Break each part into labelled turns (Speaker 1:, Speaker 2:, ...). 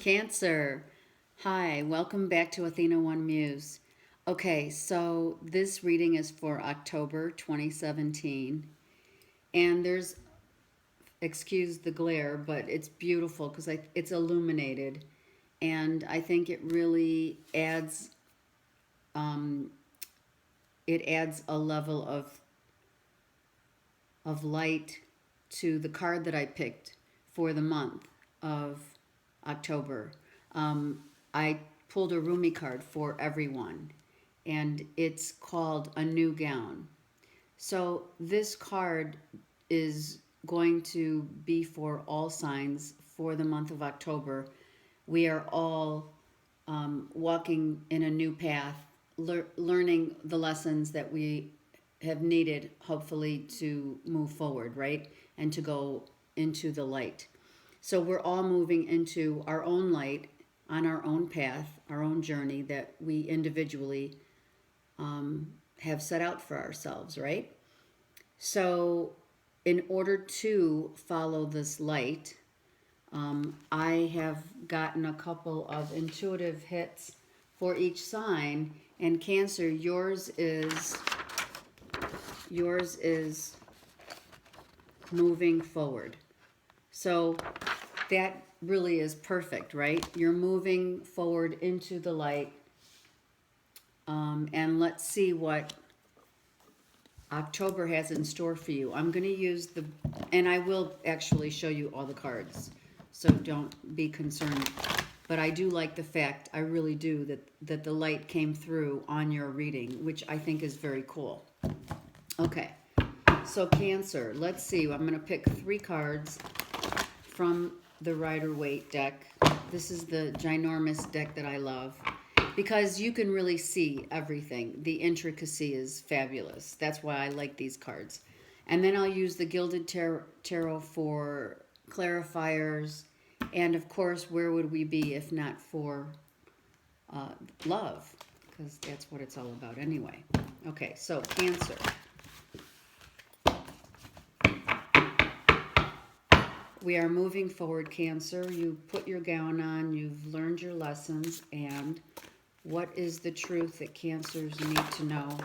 Speaker 1: Cancer. Hi, welcome back to Athena One Muse. Okay, so this reading is for October 2017. And excuse the glare, but it's beautiful because it's illuminated. And I think it really um, adds a level of light to the card that I picked for the month of October. I pulled a Rumi card for everyone, and it's called A New Gown. So this card is going to be for all signs for the month of October. We are all walking in a new path, learning the lessons that we have needed, hopefully, to move forward, right? And to go into the light. So we're all moving into our own light on our own path, our own journey that we individually have set out for ourselves, right? So, in order to follow this light, I have gotten a couple of intuitive hits for each sign. And Cancer, yours is moving forward. So that really is perfect, right? You're moving forward into the light. And let's see what October has in store for you. I'm going to use and I will actually show you all the cards, so don't be concerned. But I do like the fact, I really do, that the light came through on your reading, which I think is very cool. Okay, so Cancer, let's see. I'm going to pick 3 cards from the Rider-Waite deck. This is the ginormous deck that I love, because you can really see everything. The intricacy is fabulous. That's why I like these cards. And then I'll use the Gilded Tarot for clarifiers. And of course, where would we be if not for love? Because that's what it's all about anyway. Okay, so Cancer. We are moving forward, Cancer. You put your gown on, you've learned your lessons, and what is the truth that Cancers need to know?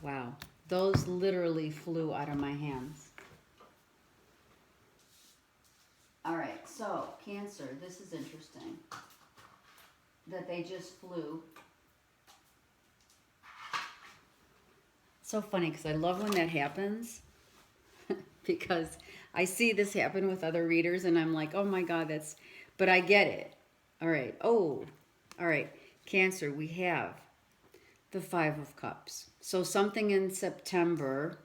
Speaker 1: Wow, those literally flew out of my hands. All right, so Cancer, this is interesting that they just flew. So funny, because I love when that happens because I see this happen with other readers and I'm like, oh my God, but I get it. All right, all right, Cancer, we have the 5 of Cups. So something in September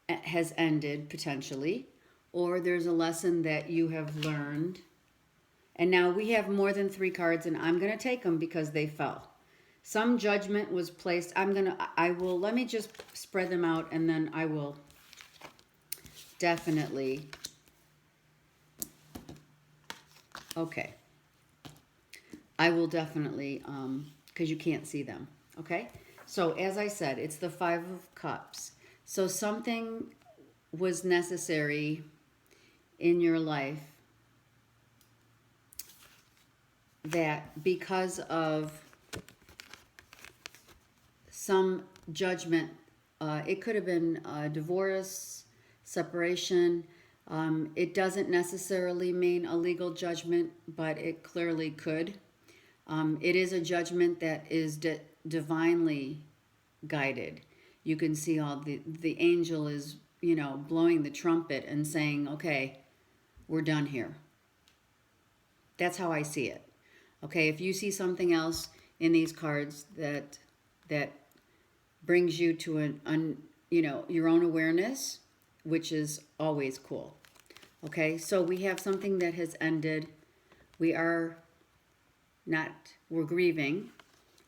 Speaker 1: has ended potentially, or there's a lesson that you have learned. And now we have more than 3 cards, and I'm going to take them because they fell. Some judgment was placed. Let me just spread them out, and then I will definitely. Okay. I will definitely, because you can't see them. Okay. So as I said, it's the 5 of Cups. So something was necessary in your life that, because of some judgment, it could have been a divorce, separation. It doesn't necessarily mean a legal judgment, but it clearly could. It is a judgment that is divinely guided. You can see all the angel is, blowing the trumpet and saying, okay, we're done here. That's how I see it. Okay, if you see something else in these cards that brings you to your own awareness, which is always cool. Okay, so we have something that has ended. We're grieving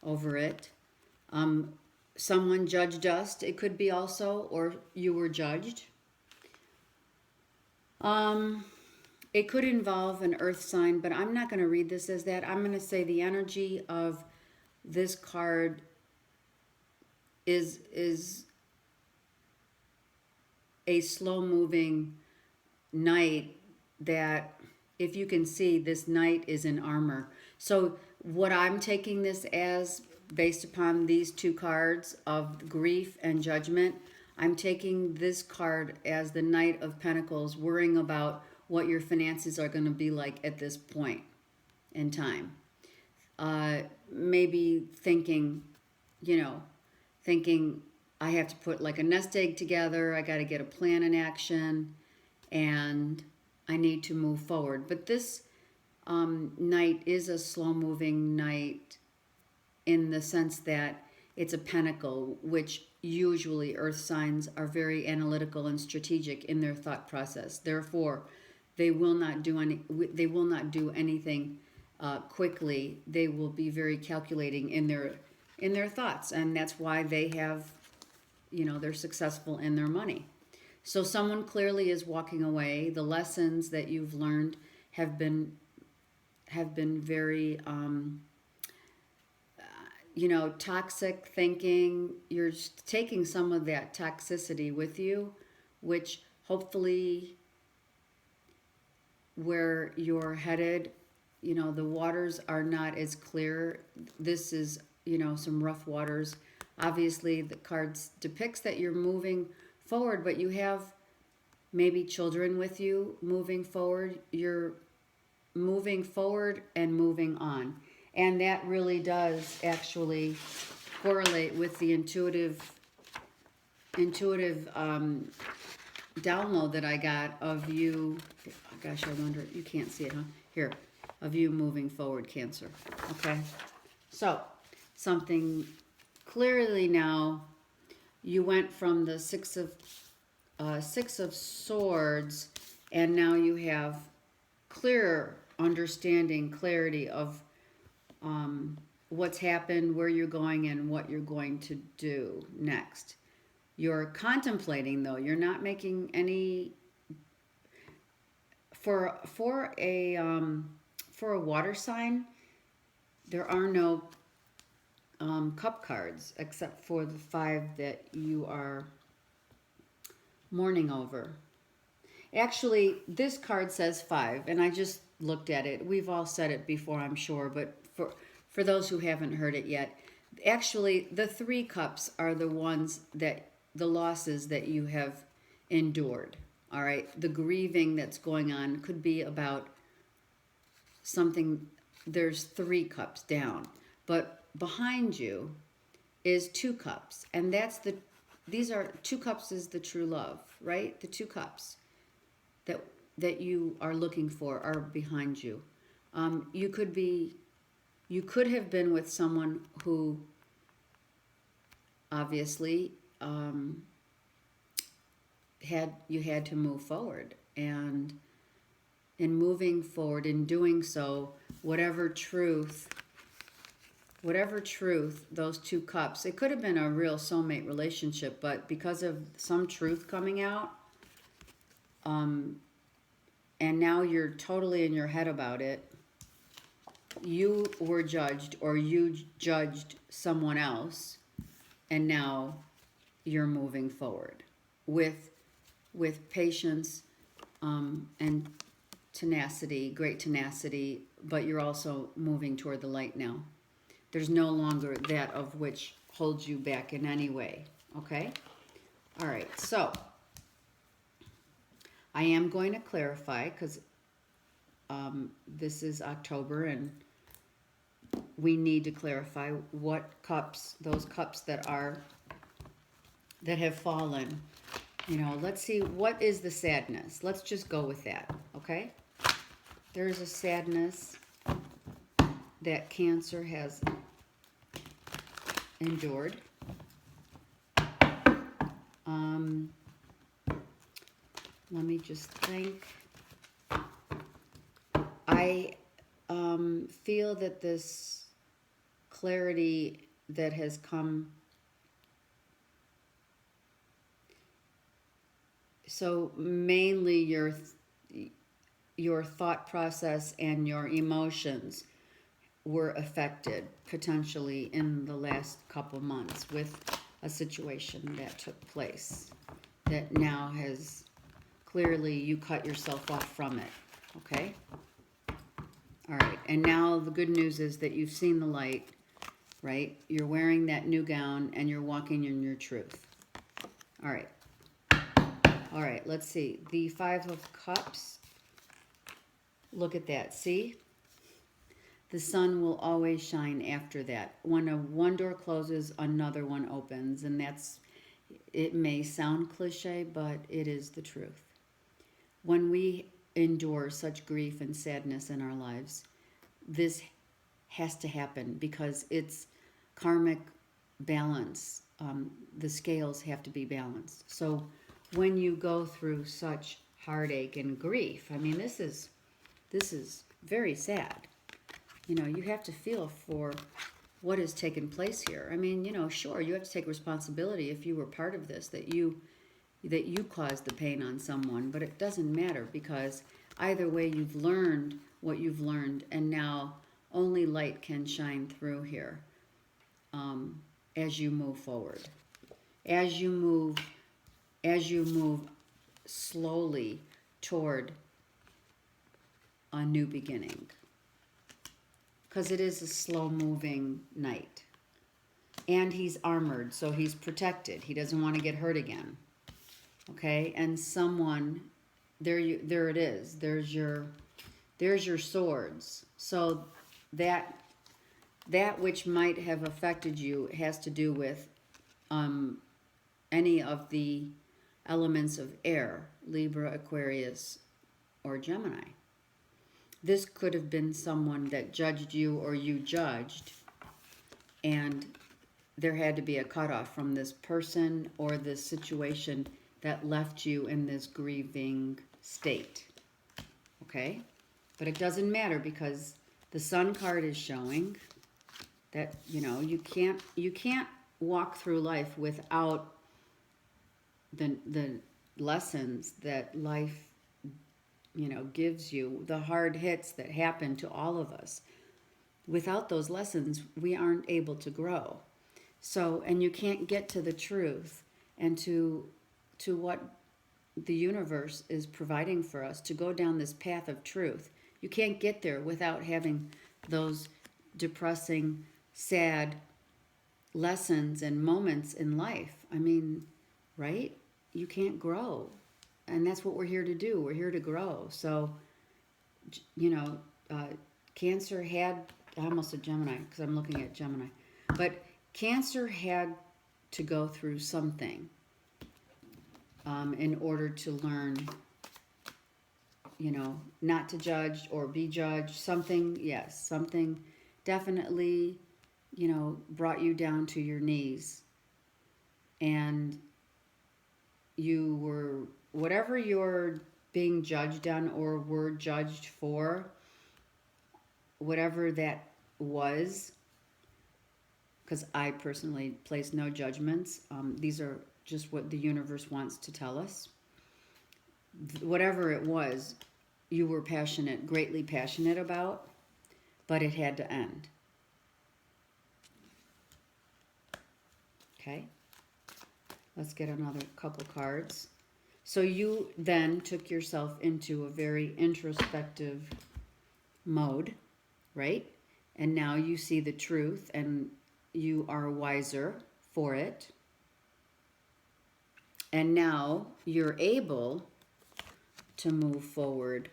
Speaker 1: over it. Someone judged us. It could be also, or you were judged. It could involve an earth sign, but I'm not going to read this as that. I'm going to say the energy of this card is a slow-moving night that if you can see, this knight is in armor. So what I'm taking this as, based upon these two cards of grief and judgment, I'm taking this card as the Knight of Pentacles, worrying about what your finances are going to be like at this point in time. Maybe thinking, thinking I have to put like a nest egg together, I got to get a plan in action, and I need to move forward. But this knight is a slow-moving knight in the sense that it's a pentacle, which usually earth signs are very analytical and strategic in their thought process. Therefore, they will not do anything quickly. They will be very calculating in their thoughts, and that's why they have, they're successful in their money. So someone clearly is walking away. The lessons that you've learned have been very toxic thinking. You're taking some of that toxicity with you, which hopefully where you're headed, the waters are not as clear. This is, some rough waters. Obviously, the cards depicts that you're moving forward, but you have maybe children with you moving forward. You're moving forward and moving on. And that really does actually correlate with the intuitive download that I got of you. Gosh, I wonder, you can't see it, huh? Here, of you moving forward, Cancer. Okay, so something clearly now, you went from the Six of Swords, and now you have clearer understanding, clarity of what's happened, where you're going, and what you're going to do next. You're contemplating, though. You're not making any for a water sign. There are no cup cards except for the 5 that you are mourning over. Actually, this card says 5, and I just looked at it. We've all said it before, I'm sure, but for those who haven't heard it yet, actually, the 3 cups are the ones that, the losses that you have endured, all right? The grieving that's going on could be about something. There's 3 cups down, but behind you is 2 cups, and these are 2 cups is the true love, right? The 2 cups that you are looking for are behind you. You could have been with someone who obviously you had to move forward, and in moving forward, in doing so, whatever truth those 2 cups, it could have been a real soulmate relationship, but because of some truth coming out, and now you're totally in your head about it, you were judged, or you judged someone else, and now you're moving forward with patience and tenacity, great tenacity, but you're also moving toward the light now. There's no longer that of which holds you back in any way, okay? All right, so I am going to clarify, because this is October, and we need to clarify what cups, those cups that have fallen. Let's see, what is the sadness? Let's just go with that, okay? There's a sadness that Cancer has endured. Let me just think. I feel that this clarity that has come, so mainly your thought process and your emotions were affected potentially in the last couple months with a situation that took place that now has clearly, you cut yourself off from it, okay? All right. And now the good news is that you've seen the light, right? You're wearing that new gown and you're walking in your truth. All right. All right. Let's see. The Five of Cups. Look at that. See? The sun will always shine after that. When one door closes, another one opens. And it may sound cliche, but it is the truth. When we endure such grief and sadness in our lives, this has to happen because it's karmic balance. The scales have to be balanced. So when you go through such heartache and grief, I mean, this is very sad. You have to feel for what has taken place here. I mean, sure, you have to take responsibility if you were part of this, that you caused the pain on someone, but it doesn't matter because either way you've learned what you've learned, and now only light can shine through here as you move forward. As you move slowly toward a new beginning. Because it is a slow-moving night. And he's armored, so he's protected. He doesn't want to get hurt again. Okay? And someone, there it is. There's your swords. So that which might have affected you has to do with any of the elements of air, Libra, Aquarius, or Gemini. This could have been someone that judged you or you judged, and there had to be a cutoff from this person or this situation that left you in this grieving state. Okay? But it doesn't matter because the Sun card is showing that, you can't walk through life without the lessons that life gives you, the hard hits that happen to all of us. Without those lessons, we aren't able to grow. So, and you can't get to the truth and to what the universe is providing for us to go down this path of truth. You can't get there without having those depressing, sad lessons and moments in life. I mean, right? You can't grow. And that's what we're here to do. We're here to grow. So, Cancer had, I almost said Gemini because I'm looking at Gemini. But Cancer had to go through something in order to learn, not to judge or be judged. Something, yes, something definitely, brought you down to your knees. And you were, whatever you're being judged on or were judged for, whatever that was, because I personally place no judgments. These are just what the universe wants to tell us. Whatever it was, you were greatly passionate about, but it had to end. Okay? Let's get another couple cards. So you then took yourself into a very introspective mode, right? And now you see the truth and you are wiser for it. And now you're able to move forward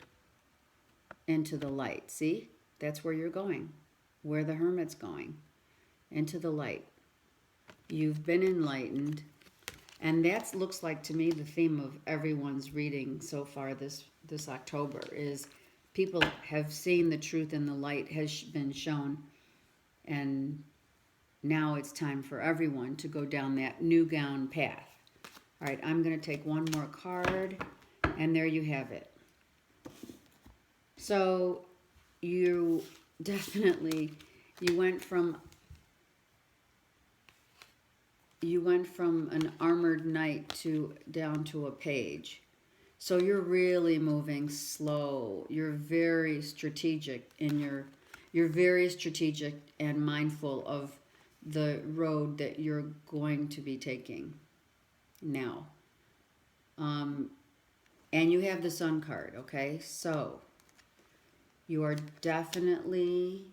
Speaker 1: into the light. See? That's where you're going. Where the Hermit's going. Into the light. You've been enlightened. And that looks like to me the theme of everyone's reading so far this October is people have seen the truth and the light has been shown. And now it's time for everyone to go down that new gown path. All right, I'm going to take one more card, and there you have it. So you definitely, you went from an armored knight down to a page. So you're really moving slow. You're very strategic you're very strategic and mindful of the road that you're going to be taking now. And you have the Sun card, okay? So You are definitely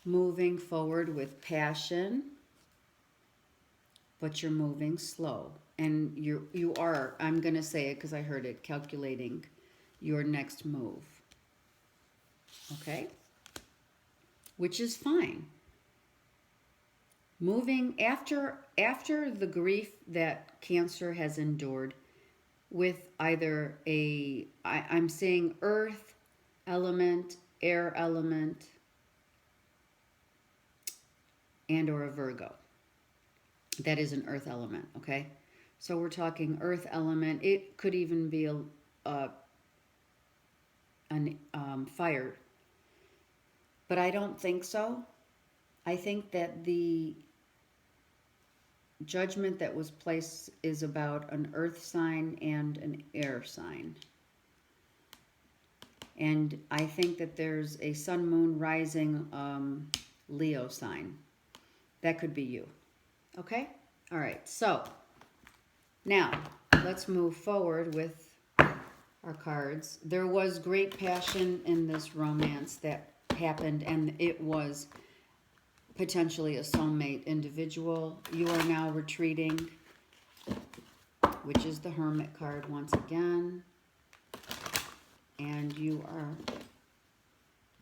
Speaker 1: moving forward with passion, but you're moving slow. And you are, I'm going to say it because I heard it, calculating your next move. Okay? Which is fine. Moving after the grief that Cancer has endured with either I'm saying earth element, air element, and or a Virgo. That is an earth element, okay? So we're talking earth element. It could even be an fire, but I don't think so. I think that the judgment that was placed is about an earth sign and an air sign. And I think that there's a sun, moon, rising Leo sign. That could be you. Okay? All right. So now let's move forward with our cards. There was great passion in this romance that happened, and it was potentially a soulmate individual. You are now retreating, which is the Hermit card once again. And you are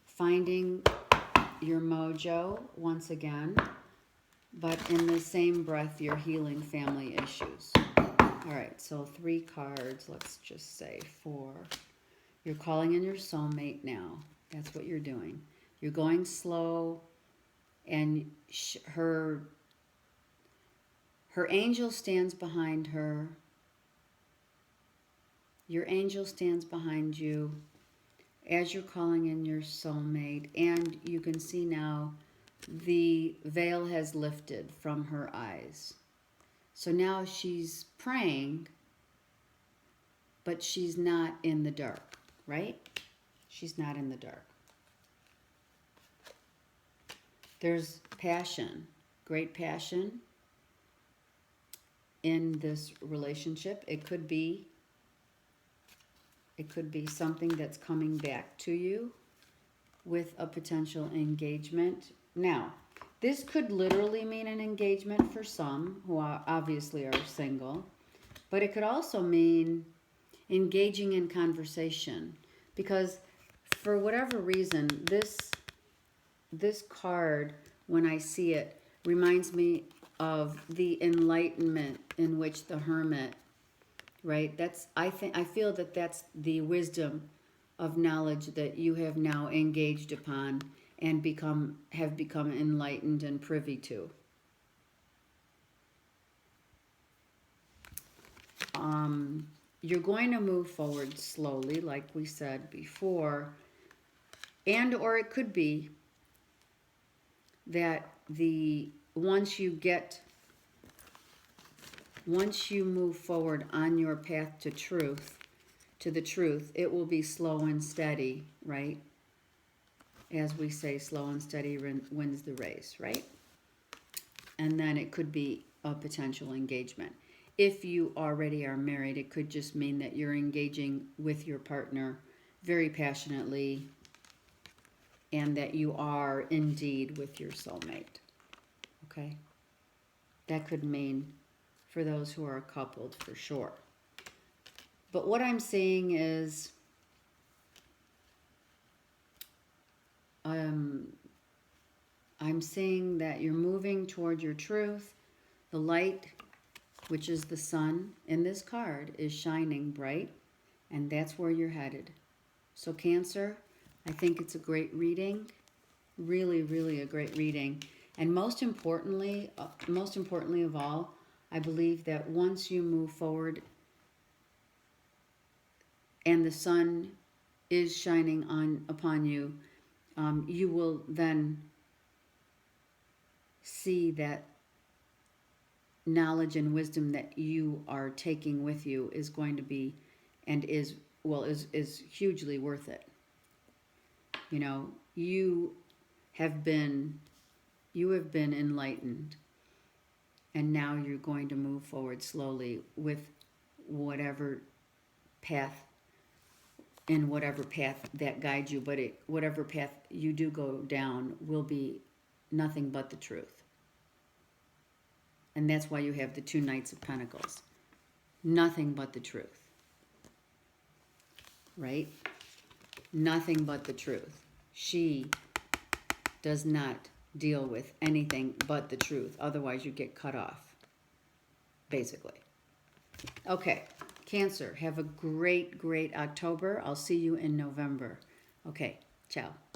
Speaker 1: finding your mojo once again, but in the same breath, you're healing family issues. All right, so 3 cards, let's just say 4. You're calling in your soulmate now. That's what you're doing. You're going slow, and her angel stands behind her. Your angel stands behind you as you're calling in your soulmate, and you can see now the veil has lifted from her eyes. So now she's praying, but she's not in the dark, right? She's not in the dark. There's passion, great passion in this relationship. It could be something that's coming back to you with a potential engagement. Now, this could literally mean an engagement for some who obviously are single, but it could also mean engaging in conversation, because for whatever reason, this card, when I see it, reminds me of the enlightenment in which the Hermit, right? I feel that that's the wisdom of knowledge that you have now engaged upon and have become enlightened and privy to. You're going to move forward slowly, like we said before, or it could be that once you move forward on your path to the truth, it will be slow and steady, right? As we say, slow and steady wins the race, right? And then it could be a potential engagement. If you already are married, it could just mean that you're engaging with your partner very passionately and that you are indeed with your soulmate, okay? That could mean for those who are coupled for sure. But what I'm seeing is I'm seeing that you're moving toward your truth. The light, which is the sun in this card, is shining bright, and that's where you're headed. So Cancer, I think it's a great reading, really, really a great reading. And most importantly of all, I believe that once you move forward and the sun is shining upon you, you will then see that knowledge and wisdom that you are taking with you is going to be and is hugely worth it. You know, you have been enlightened, and now you're going to move forward slowly with whatever path in whatever path that guides you, but whatever path you do go down will be nothing but the truth. And that's why you have the 2 Knights of Pentacles. Nothing but the truth. Right? Nothing but the truth. She does not deal with anything but the truth. Otherwise, you get cut off, basically. Okay, Cancer, have a great, great October. I'll see you in November. Okay, ciao.